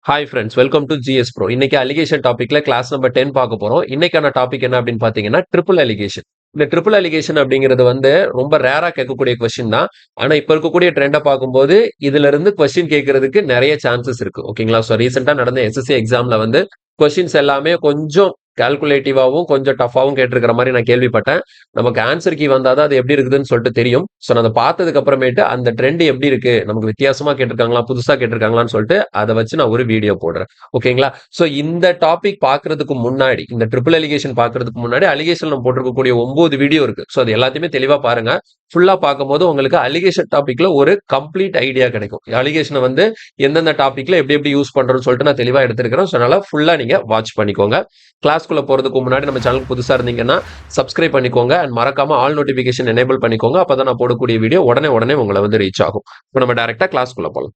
Hi friends, welcome to GS bro. இன்னைக்கு allegation டாபிக்ல class number 10 பார்க்க போறோம். இன்னைக்கான டாபிக் என்ன அப்படின்னு பாத்தீங்கன்னா ட்ரிபிள் அலிகேஷன். இந்த ட்ரிபிள் அலிகேஷன் அப்படிங்கிறது ரொம்ப ரேரா கேட்கக்கூடிய கொஸ்டின் தான். ஆனா இப்ப இருக்கக்கூடிய ட்ரெண்டை பார்க்கும்போது இதுல இருந்து கொஸ்டின் கேட்கறதுக்கு நிறைய சான்சஸ் இருக்கு. ஓகேங்களா? ஸோ ரீசெண்டா நடந்த எஸ்எஸ்சி எக்ஸாம்ல கொஸ்டின்ஸ் எல்லாமே கொஞ்சம் கால்குலேட்டிவாவும் கொஞ்சம் டஃபாவும் கேட்டிருக்கிற மாதிரி நான் கேள்விப்பட்டேன். நமக்கு ஆன்சர் கீ வந்தாதான் அது எப்படி இருக்குதுன்னு சொல்லிட்டு தெரியும். ஸோ நான் அதை பார்த்ததுக்கு அப்புறமேட்டு அந்த ட்ரெண்ட் எப்படி இருக்கு, நமக்கு வித்தியாசமா கேட்டிருக்காங்களா, புதுசா கேட்டிருக்காங்களான்னு சொல்லிட்டு அதை வச்சு நான் ஒரு வீடியோ போடுறேன். ஓகேங்களா? ஸோ இந்த டாபிக் பாக்குறதுக்கு முன்னாடி, இந்த ட்ரிபிள் அலிகேஷன் பாக்குறதுக்கு முன்னாடி அலிகேஷன் நம்ம போட்டிருக்கக்கூடிய 9 வீடியோ இருக்கு. ஸோ அது எல்லாத்தையுமே தெளிவா பாருங்க. ஃபுல்லா பார்க்கும்போது உங்களுக்கு அலிகேஷன் டாபிக்ல ஒரு கம்ப்ளீட் ஐடியா கிடைக்கும். அலிகேஷனை எந்தெந்த டாபிக்ல எப்படி எப்படி யூஸ் பண்றோம்னு சொல்லிட்டு நான் தெளிவா எடுத்திருக்கிறேன். ஸோ அதனால ஃபுல்லா நீங்க வாட்ச் பண்ணிக்கோங்க. கிளாஸ்க்குள்ள போறதுக்கு முன்னாடி நம்ம சேனல் புதுசா இருந்தீங்கன்னா சப்ஸ்கிரைப் பண்ணிக்கோங்க அண்ட் மறக்காம ஆல் நோட்டிபிகேஷன் எனேபிள் பண்ணிக்கோங்க. அப்பதான் நான் போடக்கூடிய வீடியோ உடனே உங்களை ரீச் ஆகும். இப்போ நம்ம டைரக்டா கிளாஸ்க்குள்ள போலாம்.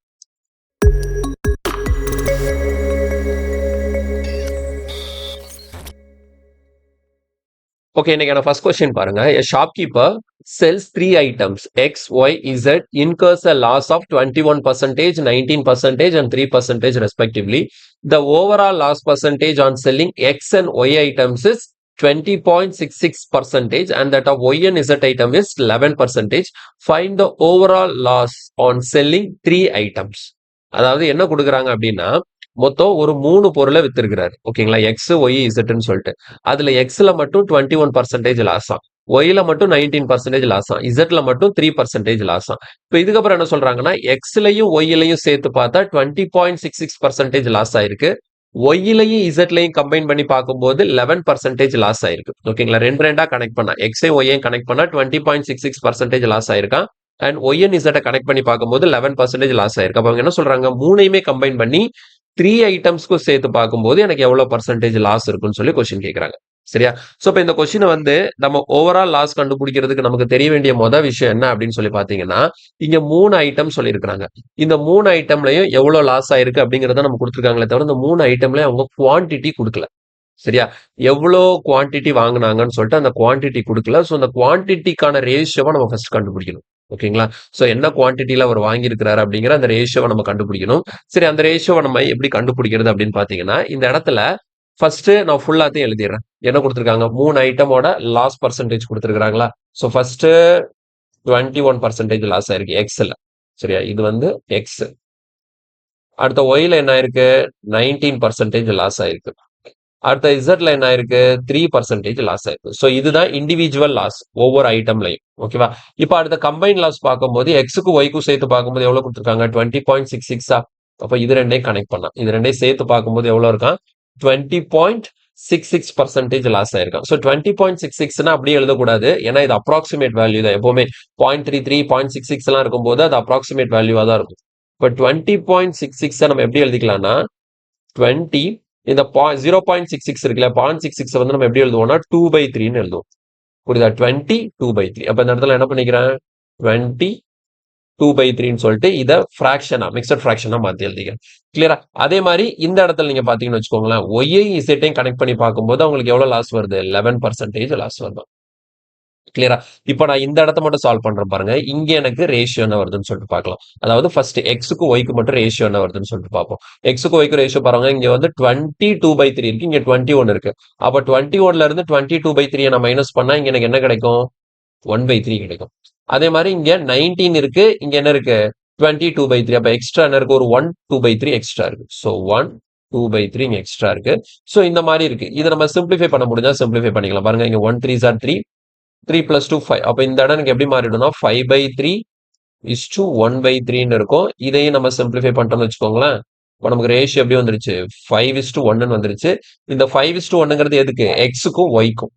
ஓகே, இன்னைக்கான ஃபர்ஸ்ட் கொஸ்டின் பாருங்க. A shopkeeper sells 3 items X, Y, Z, incurs a loss of 21%, 19% and 3% respectively. The overall loss percentage on selling X and Y items is 20.66% and that of Y and Z item is 11%. Find the overall loss on selling 3 items. அதாவது என்ன கொடுக்குறாங்க அப்படின்னா, மொத்தம் ஒரு 3 பொருளை வித்திருக்கிறாரு. ஓகேங்களா? X, Y, இசட்னு சொல்லிட்டு. அதுல எக்ஸ்ல மட்டும் 21% லாஸ் ஆகும், ஒய்ல மட்டும் 19% லாஸ் ஆகும், இசட்ல மட்டும் 3% லாஸ் ஆகும். இப்ப இதுக்கப்புறம் என்ன சொல்றாங்கன்னா, எக்ஸ்லயும் ஒய்லையும் சேர்த்து பார்த்தா 20.66% லாஸ் ஆயிருக்கு. ஒய்லையும் இசட்லையும் கம்பைன் பண்ணி பார்க்கும்போது 11% லாஸ் ஆயிருக்கு. ஓகேங்களா? ரெண்டா கனெக்ட் பண்ணா, எக்ஸையும் ஒய்யையும் கனெக்ட் பண்ணா 20.66% லாஸ் ஆயிருக்கான். அண்ட் ஒய் அண்ட் இசட்டை கனெக்ட் பண்ணி பார்க்கும்போது 11% லாஸ் ஆயிருக்கு. அப்ப அவங்க என்ன சொல்றாங்க, மூணையுமே கம்பைன் பண்ணி 3 ஐட்டம்ஸ்க்கும் சேர்த்து பார்க்கும்போது எனக்கு எவ்வளவு பர்சன்டேஜ் லாஸ் இருக்குன்னு சொல்லி கொஸ்டின் கேட்கறாங்க. சரியா? சோ இப்ப இந்த கொஸ்டினை நம்ம ஓவரால் லாஸ் கண்டுபிடிக்கிறதுக்கு நமக்கு தெரிய வேண்டிய விஷயம் என்ன அப்படின்னு சொல்லி பாத்தீங்கன்னா, இங்க 3 ஐட்டம் சொல்லியிருக்காங்க. இந்த 3 ஐட்டம்லயும் எவ்வளவு லாஸ் ஆயிருக்கு அப்படிங்கறத நம்ம கொடுத்துருக்காங்களே தவிர இந்த 3 ஐட்டம்லயும் அவங்க குவான்டிட்டி கொடுக்கல. சரியா? எவ்வளோ குவான்டிட்டி வாங்கினாங்கன்னு சொல்லிட்டு அந்த குவான்டிட்டி கொடுக்கல. ஸோ அந்த குவான்டிட்டிக்கான ரேஷியோவை நம்ம ஃபர்ஸ்ட் கண்டுபிடிக்கணும். ஓகேங்களா? ஸோ என்ன குவான்டிட்டியில அவர் வாங்கியிருக்கிறாரு அப்படிங்கிற அந்த ரேஷியோவை நம்ம கண்டுபிடிக்கணும். சரி, அந்த ரேஷியோவை நம்ம எப்படி கண்டுபிடிக்கிறது அப்படின்னு பாத்தீங்கன்னா, இந்த இடத்துல ஃபர்ஸ்ட் நான் ஃபுல்லாத்தையும் எழுதிடுறேன். என்ன கொடுத்துருக்காங்க, 3 ஐட்டமோட லாஸ் பர்சன்டேஜ் கொடுத்துருக்காங்களா? ஸோ ஃபர்ஸ்ட் 21% லாஸ் ஆயிருக்கு எக்ஸ்ல. சரியா? இது எக்ஸ். அடுத்த ஒய்ல என்ன ஆயிருக்கு, 19% லாஸ் ஆயிருக்கு. அடுத்த இசட்ல என்ன ஆயிருக்கு, 3% லாஸ் ஆயிருக்கு. ஸோ இதுதான் இண்டிவிஜுவல் லாஸ் ஒவ்வொரு ஐட்டம்லையும். ஓகேவா? இப்போ அடுத்த கம்பைன் லாஸ் பார்க்கும்போது எக்ஸுக்கும் ஒய்க்கும் சேர்த்து பார்க்கும்போது எவ்வளவு கொடுத்துருக்காங்க, 20.66. அப்போ இது ரெண்டையும் கனெக்ட் பண்ணலாம். இது ரெண்டையும் சேர்த்து பார்க்கும்போது எவ்வளவு இருக்கான், 20.66% லாஸ் ஆயிருக்கான். ஸோ 20.66 அப்படியே எழுதக்கூடாது, ஏன்னா இது அப்ராக்சிமேட் வேல்யூ தான். எப்பவுமே 0.33 0.66 எல்லாம் இருக்கும்போது அது அப்ராக்சிமேட் வேல்யூவா தான் இருக்கும். இப்போ 20.66 நம்ம எப்படி எழுதிக்கலாம்னா, 20 இந்த 0.66 இருக்குல்ல, 0.66 நம்ம எப்படி எழுதுவோம்னா 2/3 எழுதுவோம். புரியுதா? 20 2/3. அப்ப இந்த இடத்துல என்ன பண்ணிக்கிறேன், 20 2/3 சொல்லிட்டு இதை ஃபிராக்ஷனா, மிக்சட் ஃபிராக்ஷனா மாத்தி எழுதிக்கிறேன். கிளியரா? அதே மாதிரி இந்த இடத்துல நீங்க பாத்தீங்கன்னு வச்சுக்கோங்களேன், ஒய்யையும் இசட்டையும் கனெக்ட் பண்ணி பார்க்கும்போது அவங்களுக்கு எவ்வளவு லாஸ் வருது, 11% லாஸ் வருது. கிளியரா? இப்ப நான் இந்த இடத்த மட்டும் சால்வ் பண்றேன் பாருங்க. இங்க எனக்கு ரேஷியோ என்ன வருதுன்னு சொல்லிட்டு பார்க்கலாம். அதாவது ஃபர்ஸ்ட் எக்ஸுக்கு ஒய்க்கு மட்டும் ரேஷியோ என்ன வருதுன்னு சொல்லிட்டு பார்ப்போம். எக்ஸுக்கு ஒய்க்கு ரேஷியோ பாருங்க, இங்க 22/3 இருக்கு, இங்க 21 இருக்கு. அப்ப 21ல இருந்து 22/3 நான் மைனஸ் பண்ணா இங்க எனக்கு என்ன கிடைக்கும், 1/3 கிடைக்கும். அதே மாதிரி இங்க 19 இருக்கு, இங்க என்ன இருக்கு, 22/3. அப்ப எக்ஸ்ட்ரா என்ன இருக்கு, ஒரு 1 2/3 எக்ஸ்ட்ரா இருக்கு. ஸோ 1 2/3 இங்க எக்ஸ்ட்ரா இருக்கு. ஸோ இந்த மாதிரி இருக்கு. இதை நம்ம சிம்பிளிஃபை பண்ண முடிஞ்சா சிம்பிளிஃபை பண்ணிக்கலாம். பாருங்க, இங்க 1 3s are 3, 3 + 2 5. அப்ப இந்த இடம் எனக்கு எப்படி மாறிடும்னா 5/3 is to 1/3 இருக்கும். இதையும் நம்ம சிம்பிளிஃபை பண்ணிட்டோம்னு வச்சுக்கோங்களேன். இப்போ நமக்கு ரேஷியோ எப்படி வந்துருச்சு, 5:1 வந்துருச்சு. இந்த 5:1 எதுக்கு, எக்ஸுக்கும் ஒய்க்கும்.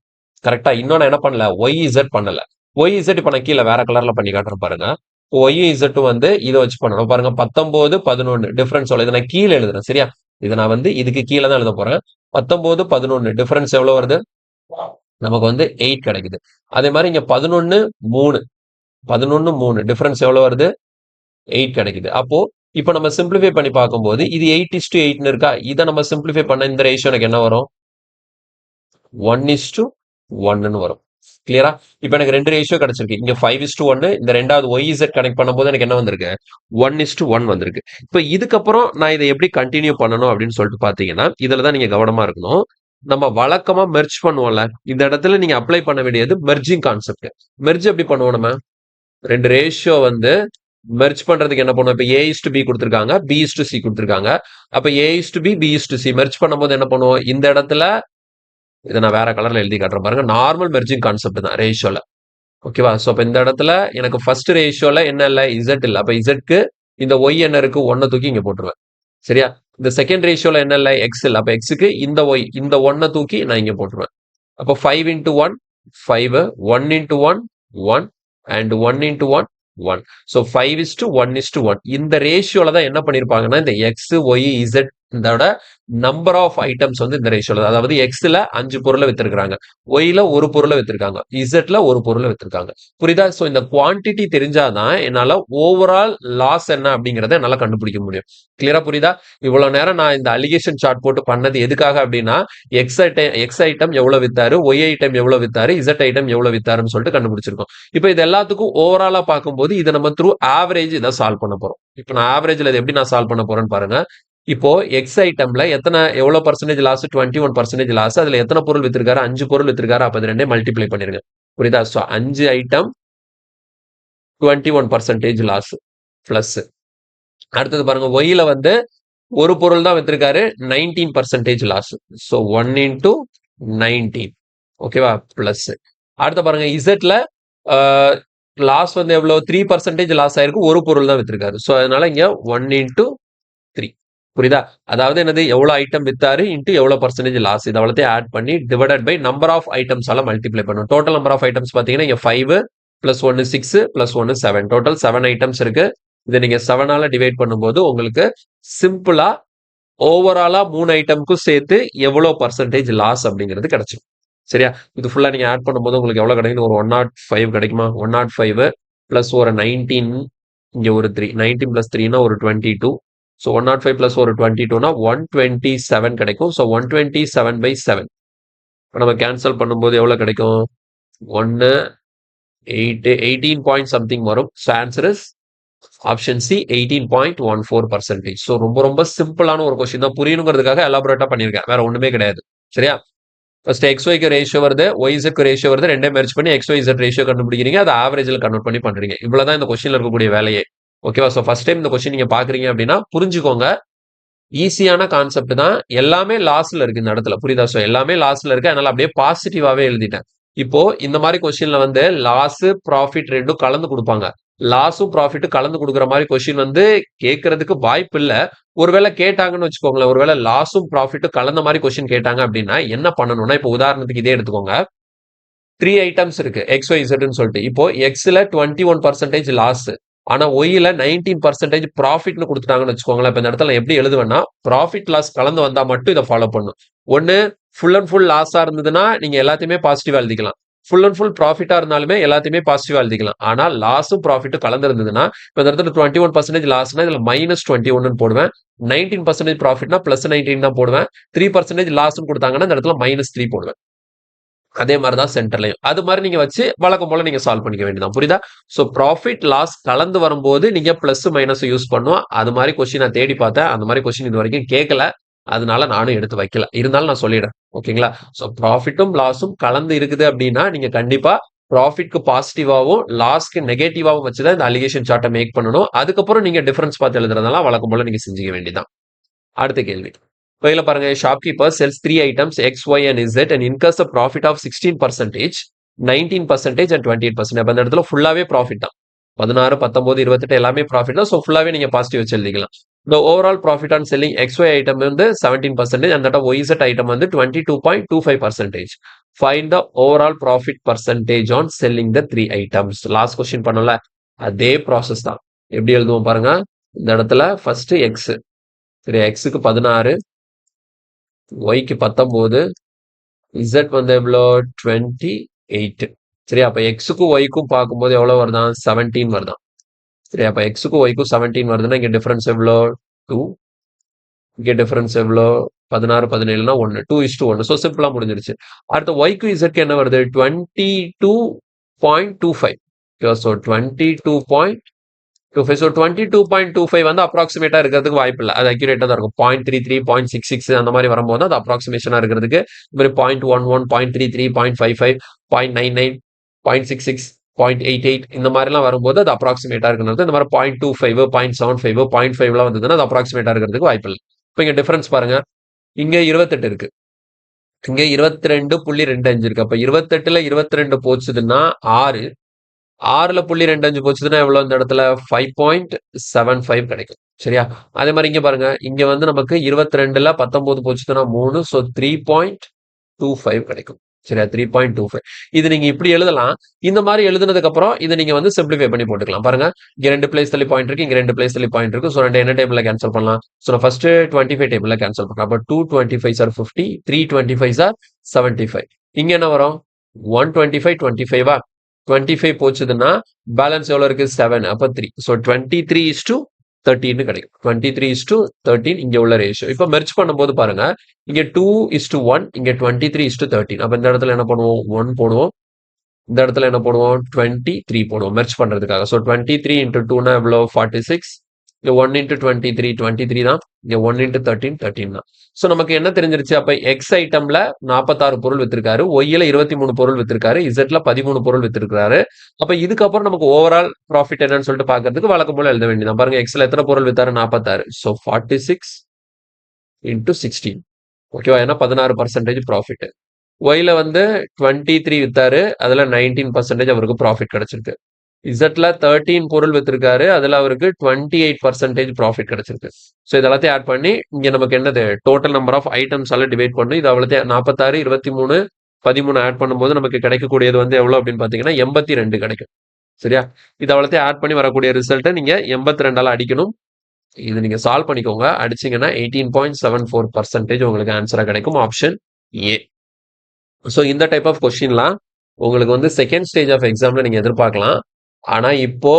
கரெக்டா? இன்னும் நான் என்ன பண்ணல, ஒய் இசட் பண்ணல. ஒய் இசட் இப்ப நான் கீழே வேற கலர்ல பண்ணி காட்டுறேன் பாருங்க. ஒய் இசட்டும் இதை வச்சு பண்ணணும் பாருங்க. 19 11 டிஃபரன்ஸ் எவ்வளவு, இதை நான் கீழே எழுதுறேன். சரியா? இதை நான் இதுக்கு கீழே தான் எழுத போறேன். 19 11 டிஃபரன்ஸ் எவ்வளவு வருது, நமக்கு 8 கிடைக்குது. அதே மாதிரி இங்க 11 3 டிஃபரன்ஸ் எவ்வளவு வருது, 8 கிடைக்குது. அப்போ இப்ப நம்ம சிம்பிளிஃபை பண்ணி பார்க்கும்போது இது 8:8 இருக்கா, இதை நம்ம சிம்பிளிஃபை பண்ண இந்த ரேஷியோ எனக்கு என்ன வரும், 1:1 வரும். கிளியரா? இப்ப எனக்கு 2 ரேஷியோ கிடைச்சிருக்கு. இங்க 5:1 இந்த 2வது YZ கனெக்ட் பண்ணும்போது எனக்கு என்ன வந்திருக்கு? 1:1 வந்திருக்கு. இப்ப இதுக்கப்புறம் நான் இத எப்படி கன்டின்யூ பண்ணணும் அப்படின்னு சொல்லிட்டு பார்த்தீங்கன்னா, இதுல தான் நீங்க கவனமா இருக்கணும். நம்ம வழக்கமா மெர்ஜ் பண்ணுவோம்ல. இந்த இடத்துல நீங்க அப்ளை பண்ண வேண்டியது மெர்ஜிங் கான்செப்ட். மெர்ஜ் எப்படி பண்ணுவோம் நம்ம? 2 ரேஷியோ வந்து மெர்ஜ் பண்றதுக்கு என்ன பண்ணுவோம்? இப்ப A:B குடுத்திருக்காங்க. B:C குடுத்திருக்காங்க. அப்ப A:B, B:C மெர்ஜ் பண்ணும்போது என்ன பண்ணுவோம்? இந்த இடத்துல இத நான் வேற கலர்ல எழுதி காட்டுறேன் பாருங்க. நார்மல் மெர்ஜிங் கான்செப்ட் தான் ரேஷியோல. ஓகேவா? சோ அப்ப இந்த இடத்துல எனக்கு ஃபர்ஸ்ட் ரேஷியோல என்ன இல்ல? Z இல்ல. அப்ப Zக்கு இந்த Y என்ன இருக்கு? 1 தூக்கி இங்க போட்டுருவேன். சரியா? இந்த செகண்ட் ரேஷியோல என்ன இல்ல? X இல்ல. அப்ப Xக்கு இந்த Y இந்த 1 தூக்கி நான் இங்க போட்டுருவேன். அப்ப 5 into 1 5 1 into 1 1 and 1 into 1 1. So 5:1:1. இந்த ரேஷியோல தான் என்ன பண்ணிருப்பாங்கன்னா இந்த X, Y, Z இதோட நம்பர் ஆஃப் ஐட்டம்ஸ் வந்து இந்த ரேஷியோல அதாவது Xல 5 பொருளை வித்திருக்காங்க. Yல ஒரு பொருளை வித்திருக்காங்க. Zல ஒரு பொருளை வித்திருக்காங்க. புரியுதா? சோ இந்த குவான்டிட்டி தெரிஞ்சாதான் என்னால ஓவரால் லாஸ் என்ன அப்படிங்கறத என்னால கண்டுபிடிக்க முடியும். கிளியரா புரியுதா? இவ்வளவு நேரம் நான் இந்த அலிகேஷன் சார்ட் போட்டு பண்ணது எதுக்காக அப்படின்னா எக்ஸ் ஐட்டம் எவ்வளவு வித்தாரு, ஒய் ஐட்டம் எவ்வளவு வித்தாரு, இசட் ஐட்டம் எவ்வளவு வித்தாருன்னு சொல்லிட்டு கண்டுபிடிச்சிருக்கோம். இப்போ இது எல்லாத்துக்கும் ஓவராலா பார்க்கும்போது இதை நம்ம த்ரூ ஆவரேஜ் இதை சால்வ் பண்ண போறோம். இப்போ நான் ஆவரேஜ்ல எப்படி நான் சால்வ் பண்ண போறேன்னு பாருங்க. இப்போ எக்ஸ் ஐட்டம்ல எவ்வளவு பர்சன்டேஜ் லாஸ்? 21% லாஸ். அதுல எத்தனை பொருள் வித்திருக்காரு? 5 பொருள் வித்திருக்காரு. அப்ப இது ரெண்டே மல்டிப்ளை பண்ணிருங்க. புரியுதா? So 5 item 21% loss plus. அடுத்தது பாருங்க, ஒய்ல வந்து ஒரு பொருள் தான் வித்திருக்காரு, 19% லாஸ். So 1 into 19. ஓகேவா? பிளஸ். அடுத்த பாருங்க, இசட்ல லாஸ் வந்து எவ்வளவு? 3% லாஸ் ஆயிருக்கு, ஒரு பொருள் தான் வித்திருக்காரு. ஸோ அதனால இங்க 1 into 3. புரியுதா? அதாவது என்னது? எவ்வளவு ஐட்டம் வித்தாரு இன்ட்டு எவ்வளவு பர்சன்டேஜ் லாஸ். இது அவ்வளோத்தையும் ஆட் பண்ணி divided by number of items எல்லாம் மல்டிப்ளை பண்ணும். டோட்டல் நம்பர் ஆஃப் ஐட்டம்ஸ் பாத்தீங்கன்னா இங்க 5 பிளஸ் 1 6 பிளஸ் 1 7. டோட்டல் 7 ஐட்டம்ஸ் இருக்கு. இதை நீங்க 7ஆல டிவைட் பண்ணும்போது உங்களுக்கு சிம்பிளா ஓவராலா 3 ஐட்டம்க்கும் சேர்த்து எவ்வளவு பர்சன்டேஜ் லாஸ் அப்படிங்கிறது கிடைச்சிடும். சரியா? இது ஃபுல்லா நீங்க ஆட் பண்ணும்போது உங்களுக்கு எவ்வளவு கிடைக்கும்? ஒரு 105 கிடைக்குமா? 105 பிளஸ் ஒரு 19, இங்க ஒரு 3, 19 பிளஸ் 3னா ஒரு 22. ஸோ 105 பிளஸ் ஒரு 22னா 127 கிடைக்கும். ஸோ 127/7. இப்போ நம்ம கேன்சல் பண்ணும்போது எவ்வளவு கிடைக்கும்? 1 8 18 பாயிண்ட் சம்திங் வரும். So answer is option C 18.14%. So ரொம்ப ரொம்ப சிம்பிளான ஒரு கொஸ்டின் தான். புரியணுங்கிறதுக்காக எலாபரேட்டா பண்ணியிருக்கேன். வேற ஒண்ணுமே கிடையாது. சரியா? ஃபர்ஸ்ட் XYக்கு ரேஷியோ வருது, YZக்கு ரேஷியோ வருது. ரெண்டே மெர்ஜ் பண்ணி XYZ ரேஷியோ கண்டுபிடிக்கிறீங்க. அதை ஆவரேஜ்ல கன்வெர்ட் பண்ணி பண்றீங்க. இவ்வளவுதான் இந்த கொஸ்டின்ல இருக்கக்கூடிய வேலையே. ஓகேவா? ஸோ ஃபர்ஸ்ட் டைம் இந்த கொஸ்டின் நீங்க பாக்குறீங்க அப்படின்னா புரிஞ்சுக்கோங்க. ஈஸியான கான்செப்ட் தான். எல்லாமே லாஸ்ல இருக்கு இந்த இடத்துல. புரியுதா? ஸோ எல்லாமே லாஸ்ல இருக்கு. அதனால அப்படியே பாசிட்டிவாவே எழுதிட்டேன். இப்போ இந்த மாதிரி கொஸ்டின்ல வந்து லாஸ் ப்ராஃபிட் ரெண்டும் கலந்து கொடுப்பாங்க. லாஸும் ப்ராஃபிட்டும் கலந்து கொடுக்குற மாதிரி கொஸ்டின் வந்து கேட்கறதுக்கு வாய்ப்பு இல்ல. ஒருவேளை கேட்டாங்கன்னு வச்சுக்கோங்களேன், ஒருவேளை லாஸும் ப்ராஃபிட்டும் கலந்த மாதிரி கொஸ்டின் கேட்டாங்க அப்படின்னா என்ன பண்ணணும்னா, இப்போ உதாரணத்துக்கு இதே எடுத்துக்கோங்க. 3 ஐட்டம்ஸ் இருக்கு XYZன்னு சொல்லிட்டு. இப்போ Xல 21% லாஸ், ஆனா ஒய்ல 19% ப்ராஃபிட்னு கொடுத்துட்டாங்கன்னு வச்சுக்கோங்களேன். இப்ப இந்த இடத்துல எப்படி எழுதுவேன்னா, ப்ராஃபிட் லாஸ் கலந்து வந்தா மட்டும் இதை ஃபாலோ பண்ணும். ஒன்னு ஃபுல் அண்ட் ஃபுல் லாஸா இருந்ததுன்னா நீங்க எல்லாத்தையுமே பாசிட்டிவா எழுதிக்கலாம். ஃபுல் அண்ட் ஃபுல் ப்ராஃபிட்டா இருந்தாலுமே எல்லாத்தையுமே பாசிட்டிவா எழுதிக்கலாம். ஆனா லாஸும் ப்ராஃபிட்டும் கலந்து இருந்ததுன்னா, இப்ப இந்த இடத்துல 21% லாஸ்னா இதுல -21 போடுவேன். 19% ப்ராஃபிட்னா +19 தான் போடுவேன். 3% லாஸ்னு கொடுத்தாங்கன்னா இந்த இடத்துல -3 போடுவேன். அதே மாதிரி தான் சென்டர்லையும். அது மாதிரி நீங்க வச்சு வழக்கம் போல நீங்க சால்வ் பண்ணிக்க வேண்டியதான். புரியுதா? சோ ப்ராஃபிட் லாஸ் கலந்து வரும்போது நீங்க பிளஸ் மைனஸ் யூஸ் பண்ணுவோம். அது மாதிரி கொஸ்டின் நான் தேடி பார்த்தேன். அந்த மாதிரி கொஸ்டின் இது வரைக்கும் கேட்கல. அதனால நானும் எடுத்து வைக்கல. இருந்தாலும் நான் சொல்லிடுறேன். ஓகேங்களா? சோ ப்ராஃபிட்டும் லாஸும் கலந்து இருக்குது அப்படின்னா நீங்க கண்டிப்பா ப்ராஃபிட்க்கு பாசிட்டிவாவும் லாஸ்க்கு நெகட்டிவாவும் வச்சுதான் இந்த அலிகேஷன் சார்ட்டை மேக் பண்ணணும். அதுக்கப்புறம் நீங்க டிஃபரன்ஸ் பார்த்து எழுதுறதெல்லாம் வழக்கம் போல நீங்க செஞ்சுக்க வேண்டியதான். அடுத்த கேள்வி. இப்ப பாருங்க, shopkeeper sells 3 items X, Y and Z and incurs a profit of 16%, 19% and 28%. அப்ப அந்த இடத்துல ஃபுல்லாவே ப்ராஃபிட் தான். 16, 19, 28 எல்லாமே ப்ராஃபிட் தான். ஸோ ஃபுல்லாவே நீங்க பாசிட்டிவ் வச்சு எழுதிக்கலாம். இந்த overall profit on selling XY item வந்து 17%, அந்த YZ ஐட்டம் வந்து 22.25%. Find the overall profit percentage on selling the 3 items. Last question பண்ணல, அதே ப்ராசஸ் தான். எப்படி எழுதுவோம் பாருங்க. இந்த இடத்துல ஃபர்ஸ்ட் எக்ஸ், சரி, எக்ஸுக்கு 16, ஒய்க்கு 19, இசட் வந்து எவ்வளோ 28. சரி, அப்ப எக்ஸுக்கும் ஒய்க்கும் பார்க்கும்போது எவ்வளவு வருதான்? 17 வருதான். சரி, அப்ப எக்ஸுக்கும் ஒய்க்கும் 17 வருதுன்னா இங்க டிஃபரன்ஸ் எவ்வளோ? 2. இங்க டிஃபரன்ஸ் எவ்வளோ? 16 17னா 1 2:1. ஸோ சிம்பிளா முடிஞ்சிருச்சு. அடுத்து ஒய்க்கு இசட்க்கு என்ன வருது 22.25. ஸோ 22.25. ஸோ 22.25 வந்து அப்ராக்சிமேட்டா இருக்கிறதுக்கு வாய்ப்பு இல்லை. அது அக்யூரேட்டா தான் இருக்கும். 0.33 0.66 அந்த மாதிரி வரும்போது அது அப்ராக்சிமேஷனா இருக்கிறதுக்கு இந்த மாதிரி 0.11 0.33 0.55 0.99 0.66 0.88 இந்த மாதிரிலாம் வரும்போது அது அப்ராக்சிமேட்டா இருக்கிறது. இந்த மாதிரி 0.25 0.75 0.5 வந்ததுன்னா அது அப்ராக்சிமேட்டா இருக்கிறதுக்கு வாய்ப்பு இல்லை. இப்போ இங்க டிஃபரன்ஸ் பாருங்க. இங்க 28 இருக்கு, இங்க 22.25 இருக்கு. அப்ப 28ல 22 போச்சுதுன்னா 6, 6ல 0.25 போச்சுதுன்னா எவ்வளவு இந்த இடத்துல 5.75 கிடைக்கும். சரியா? அதே மாதிரி இங்க பாருங்க, இங்க வந்து நமக்கு 22ல 19 போச்சுதுன்னா 3, ஸோ 3.25 கிடைக்கும். சரியா? 3.25. இது நீங்க இப்படி எழுதலாம். இந்த மாதிரி எழுதுனதுக்கு அப்புறம் இதை நீங்க வந்து சிம்பிளிஃபை பண்ணி போட்டுக்கலாம். பாருங்க, இங்க 2 பிளேஸ் தள்ளி பாயிண்ட் இருக்கு, இங்க 2 பிளேஸ் தள்ளி பாயிண்ட் இருக்கு. ஸோ என்ன டேபிள்ல கேன்சல் பண்ணலாம்? ஸோ நான் ஃபர்ஸ்ட் 25 டேபிள்ல கேன்சல் பண்ணலாம். அப்ப 225 ஆர் 50, 325 ஆர் 75. இங்க என்ன வரும்? 125 25 25 போச்சுதுன்னா பேலன்ஸ் எவ்வளவு இருக்கு? 7. அப்ப 3. ஸோ 23:13 கிடைக்கும். 23:13 இங்க உள்ள ரேஷியோ. இப்ப மெர்ஜ் பண்ணும்போது பாருங்க, இங்க 2:1, இங்க 23:13. அப்ப இந்த இடத்துல என்ன பண்ணுவோம்? 1 போடுவோம். இந்த இடத்துல என்ன போடுவோம்? 23 போடுவோம் மெர்ஜ் பண்றதுக்காக. ஸோ 23 into 2னா எவ்வளோ? 46. இங்க 1 into 23 23 தான். இங்க 1 into 13 13 தான். ஸோ நமக்கு என்ன தெரிஞ்சிருச்சு? அப்ப எக்ஸ் ஐட்டம்ல 46 பொருள் வித்திருக்காரு, ஒய்ல 23 பொருள் வித்திருக்காரு, இசட்ல 13 பொருள் வித்திருக்காரு. அப்ப இதுக்கப்புறம் நமக்கு ஓவரால் ப்ராஃபிட் என்னன்னு சொல்லிட்டு பாக்குறதுக்கு வழக்கம் போல எழுத வேண்டியதான். பாருங்க, எக்ஸ்ல எத்தனை பொருள் வித்தாரு? 46. So 46 into 16. ஓகேவா? ஏன்னா 16% ப்ராஃபிட். ஒய்ல வந்து 23 வித்தாரு, அதுல 19% அவருக்கு ப்ராஃபிட் கிடைச்சிருக்கு. இசட்ல 13 பொருள் வித்திருக்காரு, அதுல அவருக்கு 28% ப்ராஃபிட் கிடைச்சிருக்கு. ஸோ இதெல்லாத்தையும் ஆட் பண்ணி இங்க நமக்கு என்னது? டோட்டல் நம்பர் ஆஃப் ஐட்டம்ஸ் எல்லாம் டிவைட் பண்ணி இது அவ்வளோத்தையும் 46 23 13 ஆட் பண்ணும்போது நமக்கு கிடைக்கக்கூடியது வந்து எவ்வளவு அப்படின்னு பாத்தீங்கன்னா 82 கிடைக்கும். சரியா? இது அவ்வளோத்தையும் ஆட் பண்ணி வரக்கூடிய ரிசல்ட்டை நீங்க 82ஆல அடிக்கணும். இது நீங்க சால்வ் பண்ணிக்கோங்க. அடிச்சீங்கன்னா 18.74% உங்களுக்கு ஆன்சரா கிடைக்கும். Option A. ஸோ இந்த டைப் ஆஃப் கொஸ்டின்லாம் உங்களுக்கு வந்து செகண்ட் ஸ்டேஜ் ஆஃப் எக்ஸாம்ல நீங்க எதிர்பார்க்கலாம். ஆனா இப்போ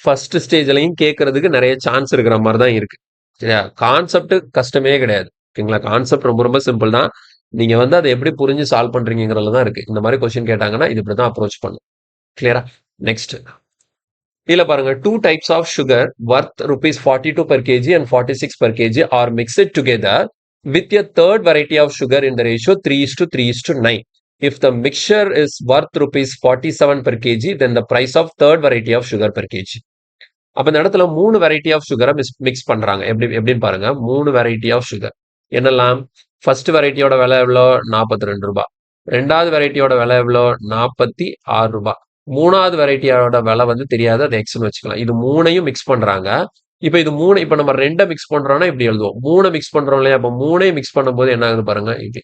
ஃபர்ஸ்ட் ஸ்டேஜ்லயும் கேட்கறதுக்கு நிறைய சான்ஸ் இருக்கிற மாதிரி தான் இருக்கு. சரியா? கான்செப்ட் கஷ்டமே கிடையாது. ஓகேங்களா? கான்செப்ட் ரொம்ப ரொம்ப சிம்பிள் தான். நீங்க வந்து அதை எப்படி புரிஞ்சு சால்வ் பண்றீங்கிறதுல தான் இருக்கு. இந்த மாதிரி கொஸ்டின் கேட்டாங்கன்னா இது இப்படி தான் அப்ரோச் பண்ணும். கிளியரா? நெக்ஸ்ட் இதுல பாருங்க, 2 types of sugar worth rupees 42 per kg and 46 per kg are mixed together with a third variety of sugar in the ratio 3:3:9. If the mixture is worth rupees 47 per kg, then the price of third variety of sugar per kg. அப்ப இந்த இடத்துல 3 variety of சுகரை mix பண்றாங்க. எப்படின்னு பாருங்க, 3 variety of sugar என்னெல்லாம்? First வெரைட்டியோட விலை எவ்வளோ? 42 ரூபாய். ரெண்டாவது வெரைட்டியோட விலை எவ்வளோ? 46 ரூபாய். மூணாவது வெரைட்டியோட விலை வந்து தெரியாது, அது எக்ஸ்னு வச்சுக்கலாம். இது மூணையும் மிக்ஸ் பண்றாங்க. இப்ப இது இப்ப நம்ம 2 மிக்ஸ் பண்றோம்னா இப்படி எழுதுவோம். 3 மிக்ஸ் பண்றோம் இல்லையா? அப்ப 3ஐயும் மிக்ஸ் பண்ணும்போது என்ன ஆகுது பாருங்க. இது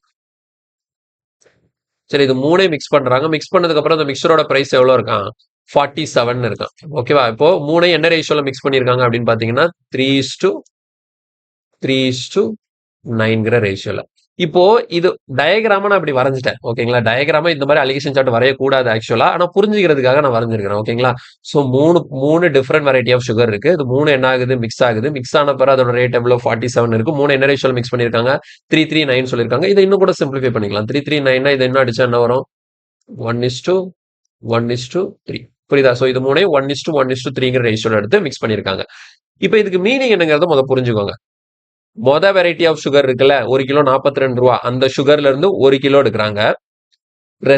சரி, இது 3ஐயும் மிக்ஸ் பண்றாங்க. மிக்ஸ் பண்ணதுக்கு அப்புறம் இந்த மிக்சரோட பிரைஸ் எவ்வளவு இருக்கான்? 47 இருக்கான். ஓகேவா? இப்போ 3ஐயும் என்ன ரேஷியோல மிக்ஸ் பண்ணிருக்காங்க அப்படின்னு பாத்தீங்கன்னா 3:9ங்கிற ரேஷியோல. இப்போ இது டயக்ராமா நான் இப்படி வரைஞ்சிட்டேன். ஓகேங்களா? டயக்ராமா இந்த மாதிரி அலிகேஷன் சார்ட் வரையக்கூடாது ஆக்சுவலா. ஆனா புரிஞ்சுக்கிறதுக்காக நான் வரைஞ்சிருக்கிறேன். ஓகேங்களா? So 3 different variety of sugar இருக்கு. இது 3 என்ன ஆகுது? மிக்ஸ் ஆகுது. மிக்ஸ் ஆன பிறகு அதோட ரேட் எவ்வளவு? 47 இருக்கு. 3 என்ன ரேஷியோல மிக்ஸ் பண்ணிருக்காங்க? 3:3:9 சொல்லியிருக்காங்க. இதை இன்னும் கூட சிம்பிளிஃபை பண்ணிக்கலாம். 3:3:9னா இதை இன்னும் அடிச்சா என்ன வரும்? 1:1:3. புரியுதா? ஸோ இது 3ஐயும் 1:1:3ங்கிற ரேஷியோல எடுத்து மிக்ஸ் பண்ணிருக்காங்க. இப்போ இதுக்கு மீனிங் என்னங்கிறத முதல்ல புரிஞ்சுக்கோங்க. வெரைட்டி ஆஃப் சுகர் இருக்குல்ல, 1 கிலோ 42 ரூபா. அந்த சுகர்ல இருந்து 1 கிலோ எடுக்கிறாங்க.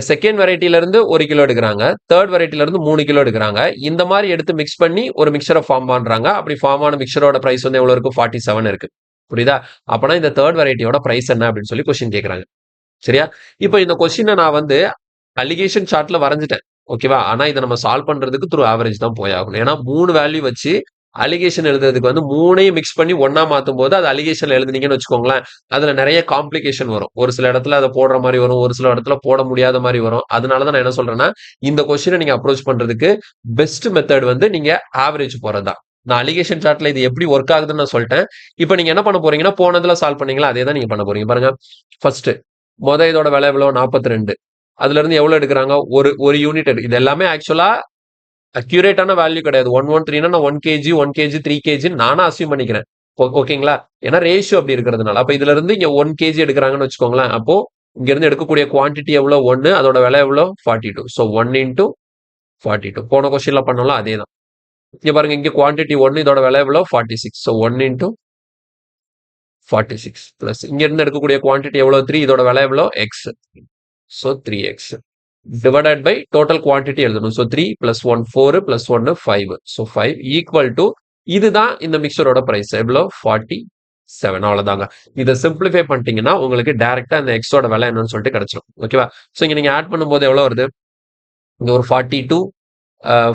செகண்ட் வெரைட்டில இருந்து 1 கிலோ எடுக்கிறாங்க. தேர்ட் வெரைட்டில இருந்து 3 கிலோ எடுக்கிறாங்க. இந்த மாதிரி எடுத்து மிக்ஸ் பண்ணி ஒரு மிக்சரை ஃபார்ம் பண்றாங்க. அப்படி ஃபார்ம் ஆன மிக்சரோட பிரைஸ் வந்து எவ்வளவு இருக்கு? 47 இருக்கு. புரியுதா? அப்பனா இந்த தேர்ட் வெரைட்டியோட பிரைஸ் என்ன அப்படின்னு சொல்லி கொஸ்டின் கேட்கறாங்க. சரியா? இப்போ இந்த கொஸ்டினை நான் வந்து அலிகேஷன் சார்ட்ல வரைஞ்சிட்டேன். ஓகேவா? ஆனா இதை நம்ம சால்வ் பண்றதுக்கு த்ரூ ஆவரேஜ் தான் போயாகணும். ஏன்னா 3 வேல்யூ வச்சு அலிகேஷன் எழுதுறதுக்கு வந்து 3ஐயும் மிக்ஸ் பண்ணி ஒன்னா மாத்தும் போது அது அலிகேஷன் எழுதுனீங்கன்னு வச்சுக்கோங்களேன், அதுல நிறைய காம்ப்ளிகேஷன் வரும். ஒரு சில இடத்துல அதை போடுற மாதிரி வரும், ஒரு சில இடத்துல போட முடியாத மாதிரி வரும். அதனாலதான் நான் என்ன சொல்றேன்னா, இந்த கொஸ்டினை நீங்க அப்ரோச் பண்றதுக்கு பெஸ்ட் மெத்தட் வந்து நீங்க ஆவரேஜ் போறதுதான். நான் அலிகேஷன் சார்ட்ல இது எப்படி ஒர்க் ஆகுதுன்னு நான் சொல்லிட்டேன். இப்போ நீங்க என்ன பண்ண போறீங்கன்னா, போனதுல சால்வ் பண்ணீங்களா அதே தான் நீங்க பண்ண போறீங்க. பாருங்க, ஃபர்ஸ்ட் இதோட விலை எவ்வளவு? 42. அதுல இருந்து எவ்வளவு எடுக்கிறாங்க? ஒரு யூனிட் எடுக்கு. இது எல்லாமே ஆக்சுவலா அக்யூரேட்டான வேல்யூ கிடையாது. 113னா நான் 1 kg 1 kg 3 kg நானா அசியூம் பண்ணிக்கிறேன். ஓகேங்களா? ஏன்னா ரேஷியோ அப்படி இருக்கிறதுனால. அப்ப இதுல இருந்து இங்க 1 கேஜி எடுக்கிறாங்கன்னு வச்சுக்கோங்களேன். அப்போ இங்க இருந்து எடுக்கக்கூடிய குவான்டிட்டி எவ்வளோ? 1. அதோட விலை எவ்வளோ? 42. So 1 into 42. போன கொஸ்டின்ல பண்ணோம்ல அதே தான். இங்க பாருங்க, இங்க குவான்டிட்டி 1, இதோட விலை எவ்வளோ? 46. ஸோ 1 இன்டூ 46 பிளஸ் இங்க இருந்து எடுக்கக்கூடிய குவான்டிட்டி எவ்வளோ? 3. இதோட விலை எவ்வளோ? X. So 3x divided by total quantity எழுதணும். So 3 plus 1 4 plus 1 5. So 5 equal to இதுதான் இந்த மிக்சரோட பிரைஸ் எவ்வளோ? 47. அவ்வளவுதாங்க. இதை சிம்பிளிஃபை பண்ணிட்டீங்கன்னா உங்களுக்கு டைரக்டா இந்த எக்ஸோட விலை என்னன்னு சொல்லிட்டு கிடைச்சிடும். ஓகேவா? ஸோ இங்க நீங்க ஆட் பண்ணும்போது எவ்வளவு வருது? இங்க ஒரு 42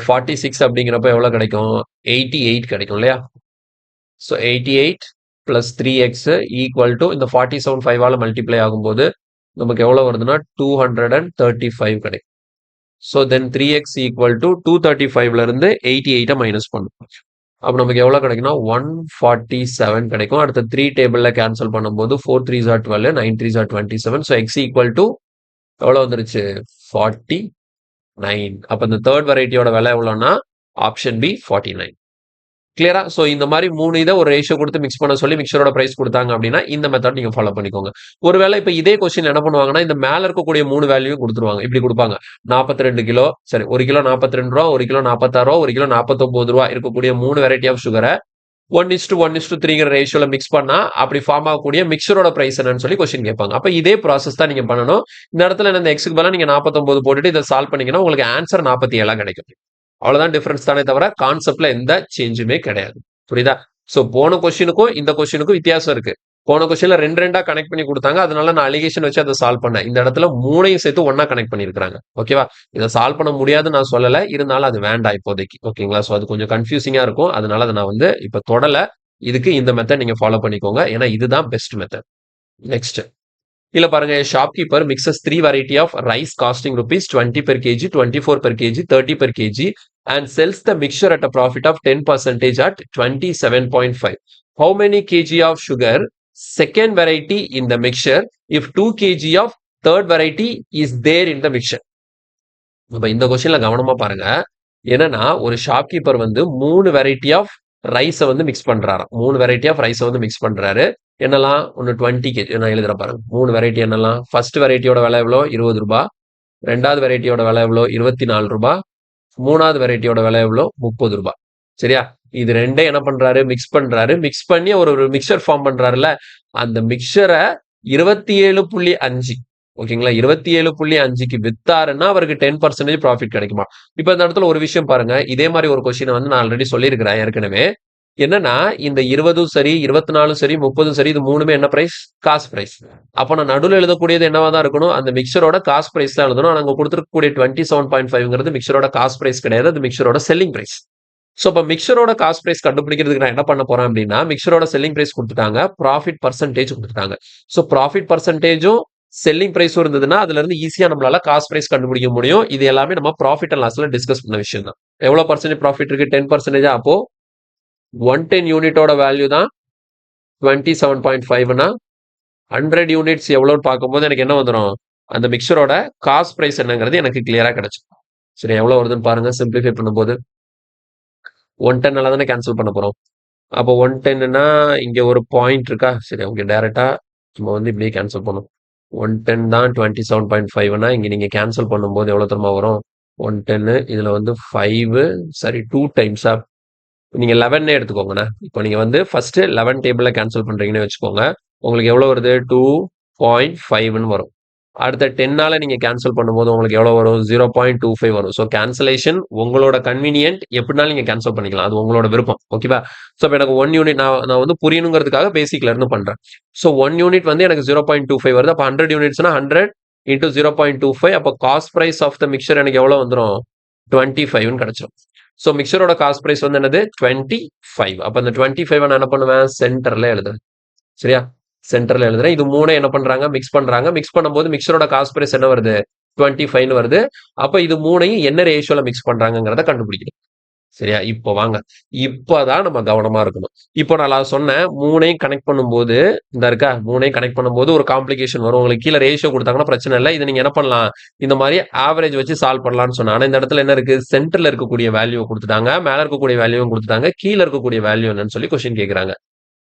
46 அப்படிங்கிறப்ப எவ்வளவு கிடைக்கும்? 88 கிடைக்கும் இல்லையா? So 88 plus 3x equal to இந்த 47 5ஆல மல்டிப்ளை ஆகும்போது நமக்கு எவ்வளவு வருதுன்னா 235 கிடைக்கும். So then 3x equal to 235ல இருந்து 88 மைனஸ் பண்ணும். அப்போ நமக்கு எவ்வளோ கிடைக்குன்னா 147 கிடைக்கும். அடுத்த 3 டேபிள்ல கேன்சல் பண்ணும்போது 4 3s are 12, 9 3s are 27. So X equal to எவ்வளோ வந்துருச்சு? 49. அப்போ இந்த தேர்ட் வெரைட்டியோட விலை எவ்வளோன்னா ஆப்ஷன் பி 49. கிளியரா? ஸோ இந்த மாதிரி 3 இதை ஒரு ரேஷியோ கொடுத்து மிக்ஸ் பண்ண சொல்லி மிக்சரோட பிரைஸ் கொடுத்தாங்க அப்படின்னா இந்த மெத்தட் நீங்க ஃபாலோ பண்ணிக்கோங்க. ஒருவேளை இப்போ இதே கொஸ்டின் என்ன பண்ணுவாங்கன்னா இந்த மேல இருக்கக்கூடிய 3 வேல்யூ கொடுத்துருவாங்க. இப்படி கொடுப்பாங்க. 42 கிலோ, சரி 1 கிலோ 42 ரூபா, 1 கிலோ 46 ரூபா, 1 கிலோ 49 ரூபா இருக்கக்கூடிய 3 வெரைட்டி ஆஃப் சுகரை 1:1:3ங்கிற ரேஷியோல மிக்ஸ் பண்ணா அப்படி ஃபார்ம் ஆகக்கூடிய மிக்சரோட பிரைஸ் என்னன்னு சொல்லி கொஸ்டின் கேட்பாங்க. அப்ப இதே ப்ராசஸ் தான் நீங்க பண்ணணும். இந்த இடத்துல இந்த எக்ஸுக்கு பதிலா நீங்க 49 போட்டுட்டு இதை சால்வ் பண்ணீங்கன்னா உங்களுக்கு ஆன்சர் 47 கிடைக்கும். அவ்வளவுதான் டிஃபரன்ஸ் தானே தவிர கான்செப்ட்ல எந்த சேஞ்சுமே கிடையாது. புரியுதா? சோ போன கொஸ்டினுக்கும் இந்த கொஸ்டினுக்கும் வித்தியாசம் இருக்கு. போன கொஸ்டின்ல 2 கனெக்ட் பண்ணி கொடுத்தாங்க. அதனால நான் அலிகேஷன் வச்சு அதை சால்வ் பண்ணேன். இந்த இடத்துல 3ஐயும் சேர்த்து ஒன்னா கனெக்ட் பண்ணிருக்காங்க. ஓகேவா? இதை சால்வ் பண்ண முடியாதுன்னு நான் சொல்லல. இருந்தாலும் அது வேண்டாம் இப்போதைக்கு. ஓகேங்களா? சோ அது கொஞ்சம் கன்ஃபியூசிங்கா இருக்கும். அதனால அதை நான் இப்ப தொடல. இதுக்கு இந்த மெத்தட் நீங்க ஃபாலோ பண்ணிக்கோங்க. ஏன்னா இதுதான் பெஸ்ட் மெத்தட். நெக்ஸ்ட் இல்ல பாருங்க, shopkeeper mixes 3 variety of rice costing rupees 20 per kg, 24 per kg, 30 per kg and sells the mixture at a profit of 10% at 27.5. How many kg of sugar second variety in the mixture if 2 kg of third variety is there in the mixture? அப்ப இந்த கொஸ்டின்ல கவனமா பாருங்க. என்னன்னா ஒரு shopkeeper 3 variety of ரைஸை mix பண்றாராம். 3 variety of ரைஸை mix பண்றாரு. என்னெல்லாம்? ஒன்னு 20 கேஜி. நான் எழுதுற பாருங்க. 3 வெரைட்டி என்னெல்லாம்? ஃபர்ஸ்ட் வெரைட்டியோட விலை எவ்வளோ? 20 ரூபாய். ரெண்டாவது வெரைட்டியோட விலை எவ்வளோ? 24 ரூபாய். மூணாவது வெரைட்டியோட விலை எவ்வளோ? 30 ரூபாய். சரியா? இது ரெண்டே என்ன பண்றாரு? மிக்ஸ் பண்றாரு. மிக்ஸ் பண்ணி ஒரு மிக்சர் ஃபார்ம் பண்றாருல்ல, அந்த மிக்சரை 27.5 ஓகேங்களா? 27.5க்கு வித்தாருன்னா அவருக்கு 10% ப்ராஃபிட் கிடைக்குமா? இப்ப இந்த இடத்துல ஒரு விஷயம் பாருங்க. இதே மாதிரி ஒரு கொஸ்டின் நான் ஆல்ரெடி சொல்லியிருக்கிறேன் ஏற்கனவே. என்னன்னா இந்த 20 சரி, 24 சரி, 30 சரி, இது மூணுமே என்ன பிரைஸ்? Cost price. அப்ப நான் நடுவில் எழுதக்கூடியது என்னவா தான் இருக்கணும்? அந்த மிக்சரோட காஸ்ட் பிரைஸ் தான் எழுதணும். நாங்க கொடுத்துருக்கக்கூடிய 27.5ங்கிறது மிக்சரோட காஸ்ட் பிரைஸ் கிடையாது. அது மிக்சரோட செல்லிங் பிரைஸ். ஸோ இப்போ மிக்சரோட காஸ்ட் பிரைஸ் கண்டுபிடிக்கிறதுக்கு நான் என்ன பண்ண போறேன் அப்படின்னா, மிக்சரோட செல்லிங் பிரைஸ் கொடுத்துட்டாங்க, ப்ராஃபிட் பர்சன்டேஜ் கொடுத்துட்டாங்க. ஸோ ப்ராஃபிட் பர்சன்டேஜும் செல்லிங் பிரைஸும் இருந்ததுன்னா அதுல இருந்து ஈஸியா நம்மளால காஸ்ட் பிரைஸ் கண்டுபிடிக்க முடியும். இது எல்லாமே நம்ம ப்ராஃபிட் அண்ட் லாஸ்ல டிஸ்கஸ் பண்ண விஷயம் தான். எவ்வளவு பர்சன்டேஜ் ப்ராஃபிட் இருக்கு? 10%. அப்போ 110 யூனிட்டோட வேல்யூ தான் 27.5னா 100 யூனிட்ஸ் எவ்வளோன்னு பார்க்கும்போது எனக்கு என்ன வந்துடும்? அந்த மிக்சரோட காஸ்ட் பிரைஸ் என்னங்கிறது எனக்கு கிளியரா கிடைச்சிடும். சரி, எவ்வளவு வருதுன்னு பாருங்க. சிம்பிளிஃபை பண்ணும்போது 110 தானே கேன்சல் பண்ண போறோம். அப்போ 110னா இங்க ஒரு பாயிண்ட் இருக்கா? சரி, அவங்க டைரக்டா நம்ம இப்படியே கேன்சல் பண்ணும். 110 தான் 27.5னா இங்க நீங்க கேன்சல் பண்ணும்போது எவ்வளவு தரமா வரும்? 110 இதுல 5 சரி 2 டைம்ஸா நீங்க 11 எடுத்துக்கோங்கண்ணா. இப்போ நீங்க ஃபர்ஸ்ட் 11 டேபிள்ல கேன்சல் பண்றீங்கன்னு வச்சுக்கோங்க. உங்களுக்கு எவ்வளவு வருது? 2.5ன்னு வரும். அடுத்த 10ஆல நீங்க கேன்சல் பண்ணும்போது உங்களுக்கு எவ்வளவு வரும்? 0.25 வரும். ஸோ கேன்சலேஷன் உங்களோட கன்வீனியன்ட் எப்படினாலும் நீங்க கேன்சல் பண்ணிக்கலாம். அது உங்களோட விருப்பம். ஓகேவா? ஸோ இப்போ எனக்கு 1 யூனிட் நான் புரியணுங்கிறதுக்காக பேசிக்ல இருந்து பண்றேன். ஸோ 1 யூனிட் எனக்கு 0.25 வருது. அப்போ 100 யூனிட்ஸ்னா 100 இன்டூ 0.25. அப்போ cost price of the mixture எனக்கு எவ்வளவு வந்துடும்? 25ன்னு கிடைச்சிடும். ஸோ மிக்சரோட காஸ்ட் பிரைஸ் என்னது? 25. அப்போ அந்த 25 நான் என்ன பண்ணுவேன்? சென்டர்ல எழுதுறேன். சரியா? சென்டர்ல எழுதுறேன். இது மூணு என்ன பண்றாங்க? மிக்ஸ் பண்றாங்க. மிக்ஸ் பண்ணும்போது மிக்சரோட காஸ்ட் பிரைஸ் என்ன வருது? 25ன்னு வருது. அப்ப இது மூணையும் என்ன ரேஷியோல மிக்ஸ் பண்றாங்கிறத கண்டுபிடிக்கணும். சரியா? இப்போ வாங்க. இப்பதான் நம்ம கவனமா இருக்கணும். இப்போ நான் சொன்னேன், மூணையும் கனெக்ட் பண்ணும்போது இந்த இருக்கா? மூணையும் கனெக்ட் பண்ணும்போது ஒரு காம்ப்ளிகேஷன் வரும். உங்களுக்கு கீழே ரேஷியோ கொடுத்தாங்கன்னா பிரச்சனை இல்லை. இது நீங்க என்ன பண்ணலாம்? இந்த மாதிரி ஆவரேஜ் வச்சு சால்வ் பண்ணலாம்னு சொன்னா. ஆனா இந்த இடத்துல என்ன இருக்கு? சென்டர்ல இருக்கக்கூடிய வேல்யூ கொடுத்துட்டாங்க, மேல இருக்கக்கூடிய வேல்யூவும் கொடுத்துட்டாங்க, கீழே இருக்கக்கூடிய வேல்யூ என்னன்னு சொல்லி கொஸ்டின் கேட்கறாங்க.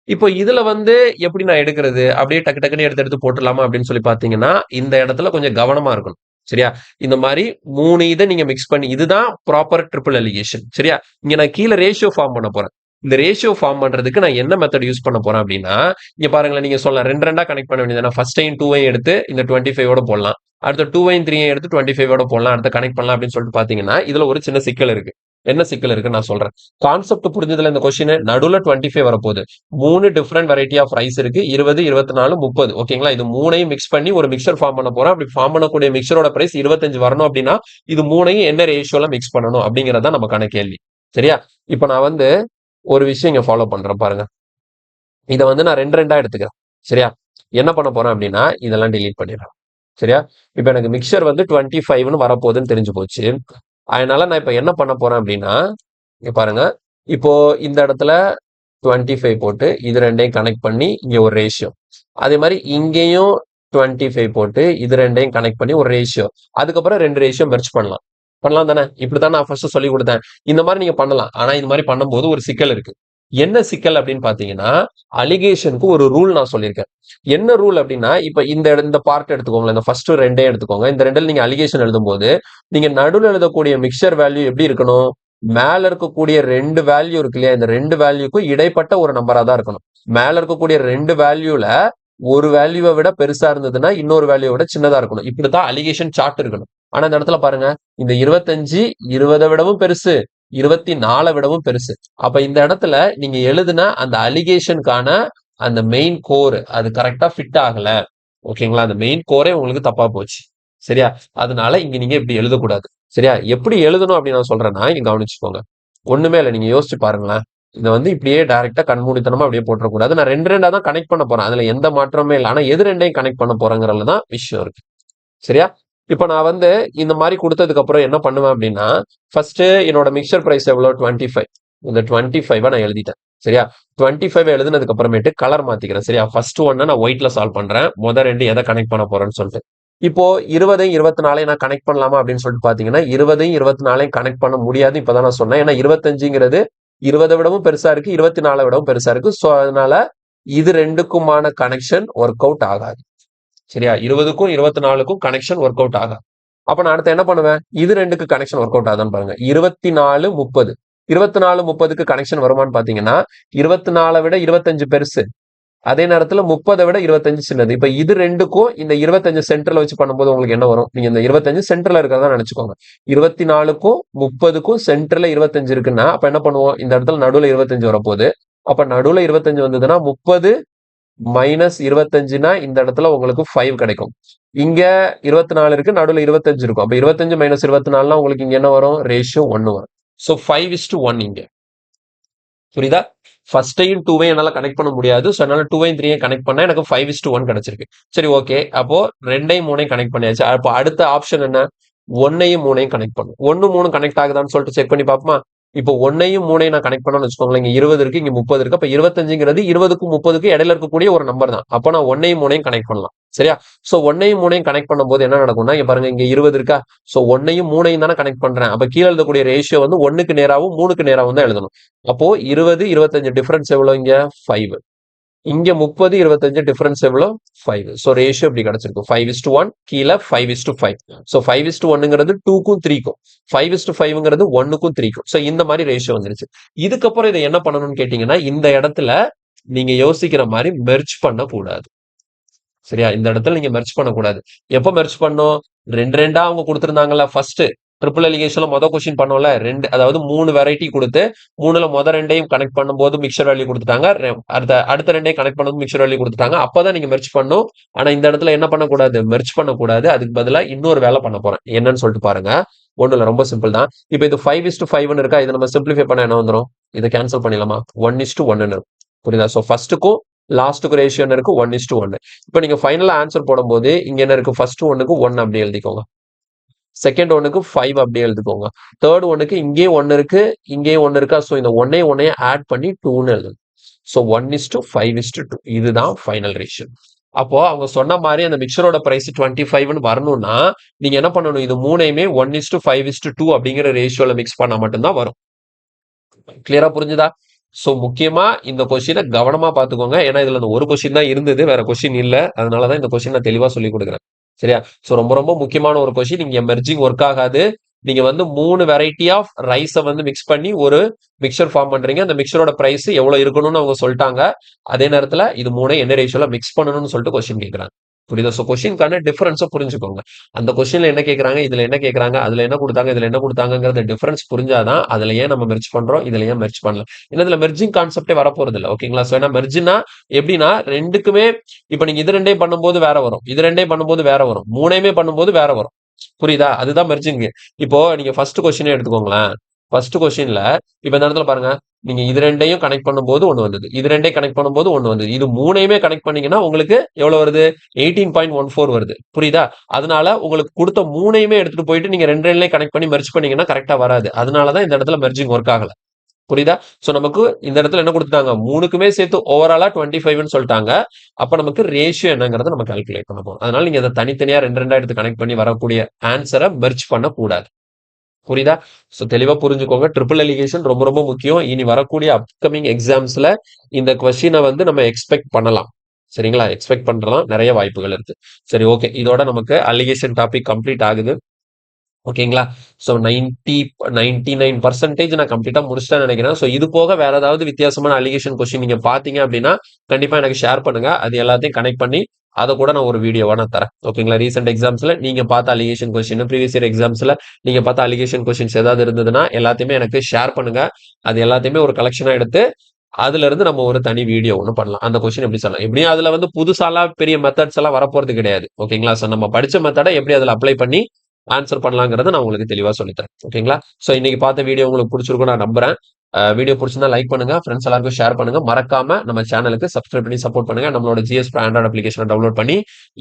இப்போ இதுல வந்து எப்படி நான் எடுக்கிறது? அப்படியே டக்கு டக்குன்னு எடுத்து எடுத்து போட்டுறலாமா அப்படின்னு சொல்லி பார்த்தீங்கன்னா, இந்த இடத்துல கொஞ்சம் கவனமா இருக்கணும். சரியா? இந்த மாரி 3 இத நீங்க மிக்ஸ் பண்ணி இதுதான் ப்ராப்பர் ட்ரிபிள் அலிகேஷன். சரியா? இங்க நான் கீழ ரேஷியோ ஃபார்ம் பண்ண போறேன். இந்த ரேஷியோ ஃபார்ம் பண்றதுக்கு நான் என்ன மெத்தட் யூஸ் பண்ண போறேன் அப்படின்னா, இங்க பாருங்களேன் நீங்க சொல்லலாம் 2 2ஆ கனெக்ட் பண்ண வேண்டியது தானே. ஃபர்ஸ்ட்டையும் 2வையும் எடுத்து இந்த 25 ஓட போடலாம். அடுத்து 2வையும் 3யையும் எடுத்து 25 ஓட போடலாம். அடுத்து கனெக்ட் பண்ணலாம் அப்படின்னு சொல்லிட்டு பார்த்தீங்கன்னா, இதுல ஒரு சின்ன சிக்கல் இருக்கு. என்ன சிக்கல் இருக்குன்னு நான் சொல்றேன். கான்செப்ட் புரிஞ்சதுல இந்த கொஸ்டின் நடுவுல 25 வரப்போகுது. 3 டிஃபரெண்ட் வெரைட்டி ஆஃப் ரைஸ் இருக்கு. 20, 24, 30. ஓகேங்களா? இது 3யும் மிக்ஸ் பண்ணி ஒரு மிக்சர் ஃபார்ம் பண்ண போறோம். அப்படி ஃபார்ம் பண்ணக்கூடிய மிக்சரோட பிரைஸ் 25 வரணும் அப்படின்னா, இது 3யும் என்ன ரேஷியோல மிக்ஸ் பண்ணணும் அப்படிங்கிறது தான் நமக்கான கேள்வி. சரியா? இப்ப நான் வந்து ஒரு விஷயம் இங்க ஃபாலோ பண்றேன் பாருங்க. இத வந்து நான் 2 2ஆ எடுத்துக்கிறேன். சரியா? என்ன பண்ண போறேன் அப்படின்னா, இதெல்லாம் டெலீட் பண்ணிடுறேன். சரியா? இப்ப எனக்கு மிக்சர் வந்து 25ன்னு வரப்போகுதுன்னு தெரிஞ்சு போச்சு. அதனால நான் இப்ப என்ன பண்ண போறேன் அப்படின்னா, இங்க பாருங்க. இப்போ இந்த இடத்துல 25 போட்டு இது 2யும் கனெக்ட் பண்ணி இங்க ஒரு ரேஷியோ. அதே மாதிரி இங்கேயும் 25 போட்டு இது 2யும் கனெக்ட் பண்ணி ஒரு ரேஷியோ. அதுக்கப்புறம் 2 ரேஷியோ மெர்ஜ் பண்ணலாம். பண்ணலாம் தானே? இப்படித்தான் நான் ஃபர்ஸ்ட் சொல்லி கொடுத்தேன். இந்த மாதிரி நீங்க பண்ணலாம். ஆனா இது மாதிரி பண்ணும்போது ஒரு சிக்கல் இருக்கு. என்ன சிக்கல் அப்படின்னு பாத்தீங்கன்னா, அலிகேஷனுக்கு ஒரு ரூல் நான் சொல்லியிருக்கேன். என்ன ரூல் அப்படின்னா, இப்ப இந்த பார்ட் எடுத்துக்கோங்களேன். இந்த ஃபர்ஸ்ட் 2யும் எடுத்துக்கோங்க. இந்த 2ல நீங்க அலிகேஷன் எழுதும்போது, நீங்க நடுவுல எழுதக்கூடிய மிக்சர் வேல்யூ எப்படி இருக்கணும்? மேல இருக்கக்கூடிய 2 வேல்யூ இருக்கு இல்லையா? இந்த 2 வேல்யூக்கும் இடைப்பட்ட ஒரு நம்பரா தான் இருக்கணும். மேல இருக்கக்கூடிய 2 வேல்யூல ஒரு வேல்யூவை விட பெருசா இருந்ததுன்னா இன்னொரு வேல்யூவை விட சின்னதா இருக்கணும். இப்படித்தான் அலிகேஷன் சார்ட் இருக்கணும். ஆனா இந்த இடத்துல பாருங்க, இந்த 25 20 விடவும் பெருசு, 24 விடவும் பெருசு. அப்ப இந்த இடத்துல நீங்க எழுதுன அந்த அலிகேஷனுக்கான அந்த மெயின் கோர் அது கரெக்டா ஃபிட் ஆகல. ஓகேங்களா? அந்த மெயின் கோரே உங்களுக்கு தப்பா போச்சு. சரியா? அதனால இங்க நீங்க இப்படி எழுதக்கூடாது. சரியா? எப்படி எழுதணும் அப்படின்னு நான் சொல்றேன்னா, இங்க கவனிச்சுக்கோங்க. ஒண்ணுமே இல்ல. நீங்க யோசிச்சு பாருங்களேன். இத வந்து இப்படியே டைரக்ட்டா கண்மூடித்தனமா அப்படியே போட்டுறக்கூடாது. நான் 2 2ஆ தான் கனெக்ட் பண்ண போறேன். அதுல எந்த மாற்றமுமே இல்ல. ஆனா எது 2யும் கனெக்ட் பண்ண போறேங்கிறதுல தான் விஷயம் இருக்கு. சரியா? இப்ப நான் வந்து இந்த மாரி குடுத்ததுக்கு அப்புறம் என்ன பண்ணுவேன் அப்படின்னா, ஃபர்ஸ்ட் என்னோட மிக்சர் பிரைஸ் எவ்வளோ? 25. இந்த 25 நான் எழுதிட்டேன். சரியா? 25 எழுதுனதுக்கு அப்புறமேட்டு கலர் மாத்திக்கிறேன். சரியா? ஃபர்ஸ்ட் ஒன்ன நான் ஒயிட்ல சால்வ் பண்றேன். 2 எத கனெக்ட் பண்ண போறேன்னு சொல்லிட்டு. இப்போ 20யும் 24யும் நான் கனெக்ட் பண்ணலாமா அப்படின்னு சொல்லிட்டு பாத்தீங்கன்னா, 20யும் 24யும் கனெக்ட் பண்ண முடியாதுன்னு இப்பதான் நான் சொன்னேன். ஏன்னா 25ங்கிறது 20 விடவும் பெருசா இருக்கு, 24 விடவும் பெருசா இருக்கு. சோ அதனால இது 2க்குமான கனெக்ஷன் ஒர்க் அவுட் ஆகாது. சரியா? 20க்கும் 24க்கும் கனெக்ஷன் ஒர்க் அவுட் ஆகாது. அப்ப நான் அடுத்து என்ன பண்ணுவேன்? இது 2க்கு கனெக்ஷன் ஒர்க் அவுட் ஆகுதான்னு பாருங்க. 24 30. 24 30க்கு கனெக்ஷன் வருமான்னு பாத்தீங்கன்னா, 24 விட 25 பெருசு. அதே நேரத்துல 30 விட 25 சின்னது. இப்ப இது 2க்கும் இந்த 25 சென்டர்ல வச்சு பண்ணும்போது உங்களுக்கு என்ன வரும்? நீங்க இந்த 25 சென்டர்ல இருக்கிறதா நினைச்சுக்கோங்க. 24க்கும் 30க்கும் சென்டர்ல 25 இருக்குன்னா, அப்ப என்ன பண்ணுவோம்? இந்த இடத்துல நடுவுல 25 வரப்போகுது. அப்ப நடுவுல 25 வந்ததுன்னா 30 மைனஸ் 25னா இந்த இடத்துல உங்களுக்கு 5 கிடைக்கும். இங்க 24 இருக்கு, நடுவுல 25 இருக்கும். அப்ப 25 மைனஸ் 24னா உங்களுக்கு இங்க என்ன வரும்? ரேஷியோ 1 வரும். சோ 5:1 இங்க. புரியுதா? ஃபர்ஸ்ட்டையும் 2வையும் என்னால கனெக்ட் பண்ண முடியாது. சோ அதனால 2வையும் 3யும் கனெக்ட் பண்ணா எனக்கு 5:1 கிடைச்சிருக்கு. சரி ஓகே. அப்போ 2யும் 3யும் கனெக்ட் பண்ணியாச்சு. அப்போ அடுத்த ஆப்ஷன் என்ன? 1யும் 3யும் கனெக்ட் பண்ணும். 1 3 கனெக்ட் ஆகுதான்னு சொல்லிட்டு செக் பண்ணி பார்ப்போமா? இப்போ 1யும் 3யும் நான் கனெக்ட் பண்ணணும்னு வச்சுக்கோங்களேன். இங்க 20 இருக்கு, இங்க 30 இருக்கு. அப்ப 25ங்கிறது 20க்கும் 30க்கும் இடையில இருக்கக்கூடிய ஒரு நம்பர் தான். அப்போ நான் 1யும் 3யும் கனெக்ட் பண்ணலாம். சரியா? சோ 1யும் 3யும் கனெக்ட் பண்ணும்போது என்ன நடக்கும்னா, இங்க பாருங்க இங்க 20 இருக்கா? சோ 1யும் 3யும் தானே கனெக்ட் பண்றேன். அப்ப கீழ எழுதக்கூடிய ரேஷியோ வந்து 1க்கு நேராவும் 3க்கு நேராவும் தான் எழுதணும். அப்போ 20 25 டிஃபரன்ஸ் எவ்வளவு இங்க? 5. இங்க 30 25 டிஃபரன்ஸ் எவ்வளவு? 5. சோ ரேஷியோ இப்படி கிடைச்சிருக்கும். 5:1 கீழ 5:5. சோ 5:1ங்கிறது 2க்கும் 3க்கும். 5:5ங்கிறது 1க்கும் 3க்கும். சோ இந்த மாதிரி ரேஷியோ வந்துருச்சு. இதுக்கப்புறம் இதை என்ன பண்ணணும்னு கேட்டீங்கன்னா, இந்த இடத்துல நீங்க யோசிக்கிற மாதிரி மெர்ஜ் பண்ணக்கூடாது. சரியா? இந்த இடத்துல நீங்க மெர்ஜ் பண்ணக்கூடாது. எப்ப மெர்ஜ் பண்ணணும்? 2 2ஆ அவங்க கொடுத்திருந்தாங்கல்ல ஃபர்ஸ்ட் ட்ரிபிள் அலிகேஷன்ல கொஸ்டின் பண்ணோம்ல 2 அதாவது 3 வெரைட்டி கொடுத்து 3ல 2யும் கனெக்ட் பண்ணும்போது மிக்சர் வேல்யூ கொடுத்துட்டாங்க. அடுத்த 2யும் கனெக்ட் பண்ணும்போது மிக்சர் வேல்யூ கொடுத்துட்டாங்க. அப்பதான் நீங்க மெர்ஜ் பண்ணணும். ஆனா இந்த இடத்துல என்ன பண்ணக்கூடாது? மெர்ஜ் பண்ணக்கூடாது. அதுக்கு பதிலா இன்னொரு வேலை பண்ண போறேன். என்னன்னு சொல்லிட்டு பாருங்க. ஒண்ணும் இல்ல, ரொம்ப சிம்பிள் தான். இப்ப இது 5:5ன்னு இருக்கா? இதை நம்ம சிம்பிளிஃபை பண்ண என்ன வந்துரும்? இதை கேன்சல் பண்ணிடலாமா? 1:1ன்னு இருக்கும். புரியுதா? சோ ஃபர்ஸ்ட்டுக்கும் லாஸ்ட்டுக்கு ரேஷியோ என்ன இருக்கு? 1:1. இப்ப நீங்க ஃபைனலா ஆன்சர் போடும்போது இங்க என்ன இருக்கு? ஃபர்ஸ்ட் ஒன்னுக்கு 1 அப்படி எழுதிக்கோங்க. செகண்ட் ஒன்னுக்கு 5 அப்படியே எழுதிக்கோங்க. தேர்ட் ஒன்னுக்கு இங்கேயும் 1 இருக்கு, இங்கேயும் 1 இருக்கா? சோ இந்த ஒன்னையும் ஆட் பண்ணி 2ன்னு எழுதணும். சோ 1:5:2. இதுதான் ஃபைனல் ரேஷியோ. அப்போ அவங்க சொன்ன மாதிரி அந்த மிக்சரோட பிரைஸ் 25ன்னு வரணும்னா நீங்க என்ன பண்ணணும்? இது மூணையுமே 1:5:2 அப்படிங்கிற ரேஷியோல மிக்ஸ் பண்ணா மட்டும்தான் வரும். கிளியரா புரிஞ்சுதா? ஸோ முக்கியமா இந்த கொஸ்டினை கவனமா பார்த்துக்கோங்க. ஏன்னா இதுல அந்த ஒரு கொஸ்டின் தான் இருந்தது, வேற கொஸ்டின் இல்ல. அதனாலதான் இந்த கொஸ்டின் நான் தெளிவா சொல்லி கொடுக்குறேன். சரியா? ஸோ ரொம்ப ரொம்ப முக்கியமான ஒரு கொஸ்டின். இங்க மெர்ஜிங் ஒர்க் ஆகாது. நீங்க வந்து 3 வெரைட்டி ஆஃப் ரைஸை வந்து மிக்ஸ் பண்ணி ஒரு மிக்சர் ஃபார்ம் பண்றீங்க. அந்த மிக்சரோட பிரைஸ் எவ்வளவு இருக்கணும்னு அவங்க சொல்லிட்டாங்க. அதே நேரத்துல இது 3 என்ன ரேஷியோல மிக்ஸ் பண்ணணும்னு சொல்லிட்டு கொஸ்டின் கேட்கறாங்க. புரியுதா? ஸோ கொஸ்டின்கான டிஃபரன்ஸை புரிஞ்சுக்கோங்க. அந்த கொஸ்டின்ல என்ன கேட்கறாங்க, இதுல என்ன கேட்கறாங்க, அதுல என்ன கொடுத்தாங்க, இதுல என்ன கொடுத்தாங்கிறத டிஃபரன்ஸ் புரிஞ்சாதான் அதுல ஏன் நம்ம மெர்ஜ் பண்றோம், இதுல ஏன் மெர்ஜ் பண்ணல. ஏன்னா இதுல மெர்ஜிங் கான்செப்டே வரப்போறது இல்ல. ஓகேங்களா? ஸோ ஏன்னா மெர்ஜ்னா எப்படின்னா ரெண்டுக்குமே இப்ப நீங்க இது ரெண்டையும் பண்ணும்போது வேற வரும், இது ரெண்டையும் பண்ணும்போது வேற வரும், மூணையுமே பண்ணும்போது வேற வரும். புரியுதா? அதுதான் மெர்ஜிங். இப்போ நீங்க ஃபர்ஸ்ட் கொஸ்டினே எடுத்துக்கோங்களேன். ஃபர்ஸ்ட் கொஸ்டின்ல இப்ப இந்த இடத்துல பாருங்க, நீங்க இது ரெண்டையும் கனெக்ட் பண்ணும்போது ஒண்ணு வந்தது, இது ரெண்டையும் கனெக்ட் பண்ணும்போது ஒண்ணு வந்தது, இது மூணையுமே கனெக்ட் பண்ணீங்கன்னா உங்களுக்கு எவ்வளவு வருது, 18.14 வருது. புரியுதா? அதனால உங்களுக்கு கொடுத்த மூணையுமே எடுத்துட்டு போயிட்டு நீங்க ரெண்டு ரெண்டையும் கனெக்ட் பண்ணி மெர்ஜ் பண்ணீங்கன்னா கரெக்டா வராது. அதனாலதான் இந்த இடத்துல மெர்ஜிங் ஒர்க் ஆகல. புரியுதா? சோ நமக்கு இந்த இடத்துல என்ன கொடுத்துட்டாங்க, மூணுக்குமே சேர்த்து ஓவராலா 25 சொல்லிட்டாங்க. அப்ப நமக்கு ரேஷியோ என்னங்கறத நம்ம கால்குலேட் பண்ண போறோம். அதனால நீங்க அதை தனித்தனியா ரெண்டு ரெண்டா எடுத்து கனெக்ட் பண்ணி வரக்கூடிய ஆன்சரை மெர்ஜ் பண்ண கூடாது. புரியுதா? சோ தெளிவா புரிஞ்சுக்கோங்க. ட்ரிபிள் அலிகேஷன் ரொம்ப ரொம்ப முக்கியம். இனி வரக்கூடிய அப்கமிங் எக்ஸாம்ஸ்ல இந்த கொஸ்டினை வந்து நம்ம எக்ஸ்பெக்ட் பண்ணலாம். சரிங்களா? எக்ஸ்பெக்ட் பண்றலாம், நிறைய வாய்ப்புகள் இருக்கு. சரி, ஓகே. இதோட நமக்கு அலிகேஷன் டாபிக் கம்ப்ளீட் ஆகுது. ஓகேங்களா? ஸோ 99% நான் கம்ப்ளீட்டா முடிச்சிட்டேன்னு நினைக்கிறேன். ஸோ இது போக வேற ஏதாவது வித்தியாசமான அலிகேஷன் கொஸ்டின் நீங்க பாத்தீங்க அப்படின்னா கண்டிப்பா எனக்கு ஷேர் பண்ணுங்க. அது எல்லாத்தையும் கனெக்ட் பண்ணி அதை கூட நான் ஒரு வீடியோவா நான் தரேன். ஓகேங்களா? ரீசெண்ட் எக்ஸாம்ஸ்ல நீங்க பார்த்த அலிகேஷன் கொஸ்டின், ப்ரீவியஸ் இயர் எக்ஸாம்ஸ்ல நீங்க பார்த்த அலிகேஷன் கொஸ்டின்ஸ் ஏதாவது இருந்ததுன்னா எல்லாத்தையுமே எனக்கு ஷேர் பண்ணுங்க. அது எல்லாத்தையுமே ஒரு கலெக்ஷனா எடுத்து அதுல இருந்து நம்ம ஒரு தனி வீடியோ ஒன்று பண்ணலாம். அந்த கொஸ்டின் எப்படி சொல்லலாம், எப்படியும் அதுல வந்து புதுசாலாம் பெரிய மெத்தட்ஸ் எல்லாம் வரப்போறது கிடையாது. ஓகேங்களா? ஸோ நம்ம படிச்ச மெத்தடை எப்படி அதுல அப்ளை பண்ணி ஆன்சர் பண்ணலாங்கிறத நான் உங்களுக்கு தெளிவா சொல்லித்தரேன். ஓகேங்களா? ஸோ இன்னைக்கு பார்த்த வீடியோ உங்களுக்கு பிடிச்சிருக்கும் நான் நம்புறேன். வீடியோ பிடிச்சிருந்தா லைக் பண்ணுங்க, ஃப்ரெண்ட்ஸ் எல்லாருக்கும் ஷேர் பண்ணுங்க. மறக்காம நம்ம சேனலுக்கு சப்ஸ்கிரைப் பண்ணி சப்போர்ட் பண்ணுங்க. நம்மளோட GS Pro ஆண்ட்ராய்டு அப்ளிகேஷனை டவுன்லோட் பண்ணி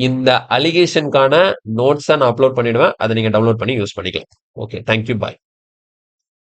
இந்த அலிகேஷனுக்கான நோட்ஸை நான் அப்லோட் பண்ணிடுவேன். அதை நீங்க டவுன்லோட் பண்ணி யூஸ் பண்ணிக்கலாம். ஓகே, தேங்க்யூ, பாய்.